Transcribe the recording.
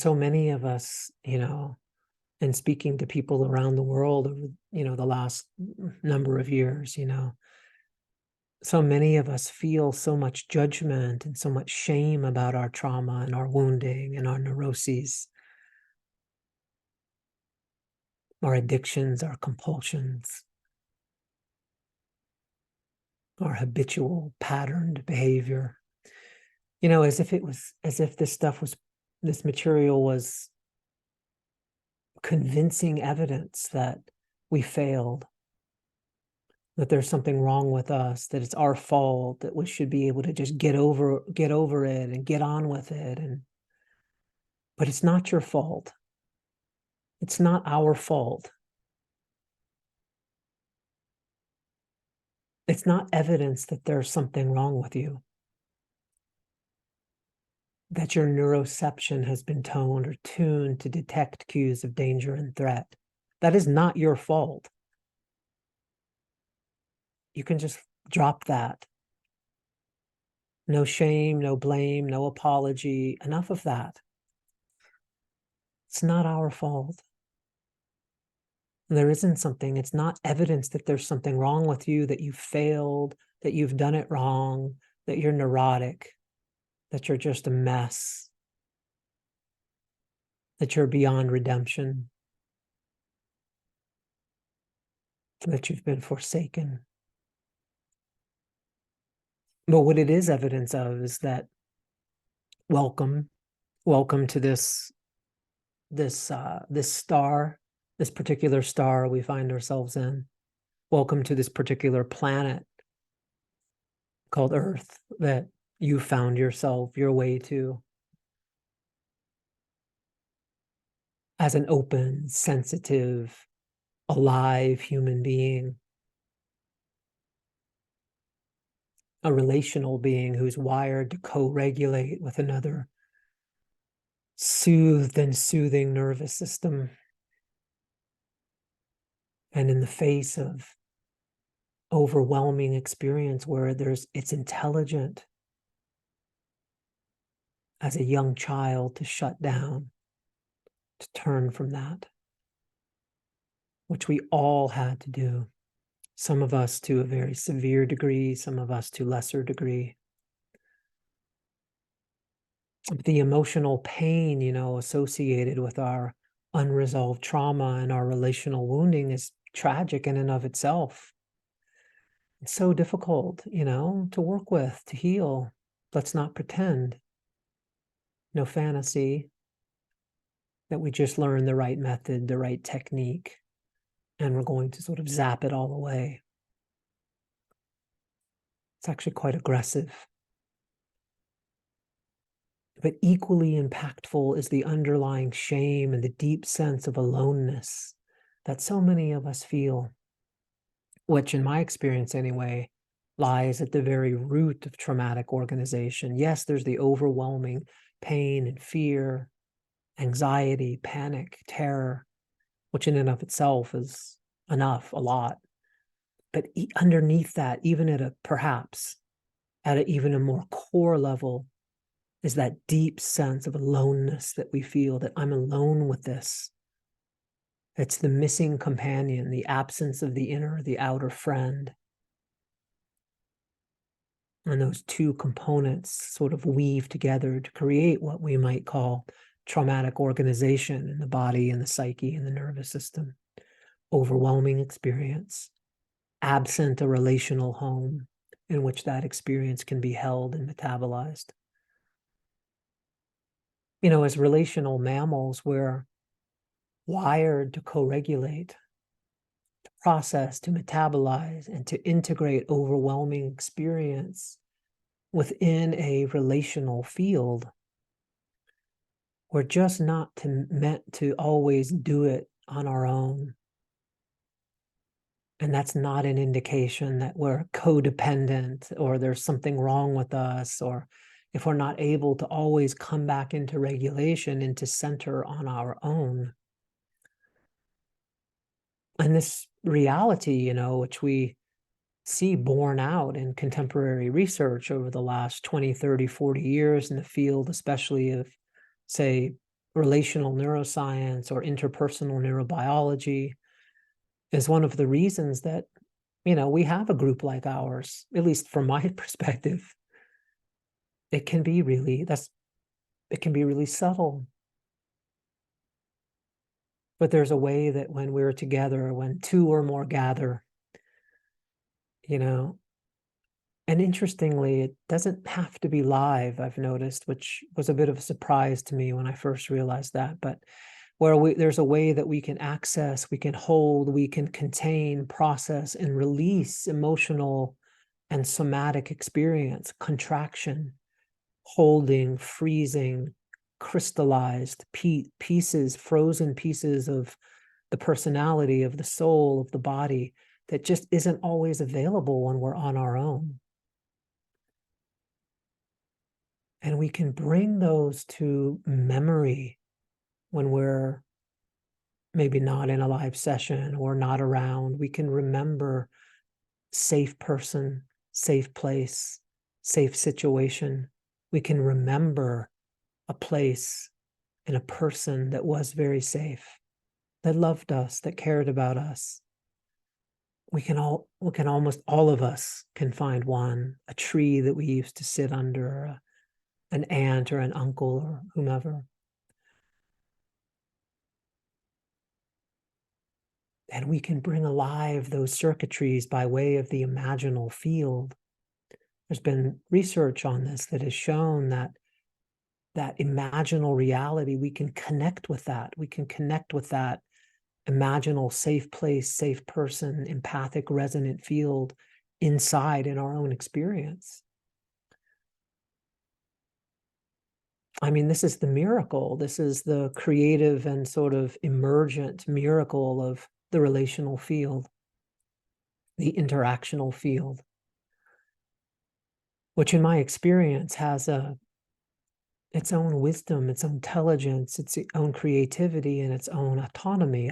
So many of us, and speaking to people around the world over, the last number of years, so many of us feel so much judgment and so much shame about our trauma and our wounding and our neuroses, our addictions, our compulsions, our habitual patterned behavior, as if this material was convincing evidence that we failed, that there's something wrong with us, that it's our fault, that we should be able to just get over it and get on with it. But it's not your fault. It's not our fault. It's not evidence that there's something wrong with you, that your neuroception has been toned or tuned to detect cues of danger and threat. That is not your fault. You can just drop that. No shame, no blame, no apology. Enough of that. It's not our fault. There isn't something, it's not evidence that there's something wrong with you, that you failed, that you've done it wrong, that you're neurotic, that you're just a mess, that you're beyond redemption, that you've been forsaken. But what it is evidence of is that welcome to this star, this particular star we find ourselves in. Welcome to this particular planet called Earth that you found yourself your way to as an open, sensitive, alive human being, a relational being who's wired to co-regulate with another soothed and soothing nervous system. And in the face of overwhelming experience where it's intelligent as a young child to shut down, to turn from that, which we all had to do. Some of us to a very severe degree, some of us to lesser degree. The emotional pain, associated with our unresolved trauma and our relational wounding is tragic in and of itself. It's so difficult, to work with, to heal. Let's not pretend. No fantasy that we just learn the right method, the right technique, and we're going to sort of zap it all away. It's actually quite aggressive. But equally impactful is the underlying shame and the deep sense of aloneness that so many of us feel, which in my experience anyway, lies at the very root of traumatic organization. Yes, there's the overwhelming pain and fear, anxiety, panic, terror, which in and of itself is enough, a lot. But underneath that, even at even a more core level, is that deep sense of aloneness that we feel, that I'm alone with this. It's the missing companion, the absence of the inner, the outer friend. And those two components sort of weave together to create what we might call traumatic organization in the body and the psyche and the nervous system. Overwhelming experience, absent a relational home in which that experience can be held and metabolized. As relational mammals, we're wired to co-regulate, to process, to metabolize, and to integrate overwhelming experience within a relational field. We're just not meant to always do it on our own. And that's not an indication that we're codependent or there's something wrong with us, or if we're not able to always come back into regulation, into center on our own. And this reality, which we see borne out in contemporary research over the last 20, 30, 40 years in the field, especially of, say, relational neuroscience or interpersonal neurobiology is one of the reasons that, we have a group like ours, at least from my perspective. It can be really subtle. But there's a way that when we're together, when two or more gather, and interestingly, it doesn't have to be live, I've noticed, which was a bit of a surprise to me when I first realized that. But there's a way that we can access, we can hold, we can contain, process, and release emotional and somatic experience, contraction, holding, freezing, crystallized pieces, frozen pieces of the personality, of the soul, of the body that just isn't always available when we're on our own. And we can bring those to memory when we're maybe not in a live session or not around. We can remember safe person, safe place, safe situation. We can remember a place and a person that was very safe, that loved us, that cared about us. We can almost all of us can find one, a tree that we used to sit under, an aunt or an uncle or whomever. And we can bring alive those circuitries by way of the imaginal field. There's been research on this that has shown that imaginal reality, we can connect with that. We can connect with that imaginal safe place, safe person, empathic resonant field inside in our own experience. I mean, this is the miracle. This is the creative and sort of emergent miracle of the relational field, the interactional field, which in my experience has its own wisdom, its own intelligence, its own creativity, and its own autonomy.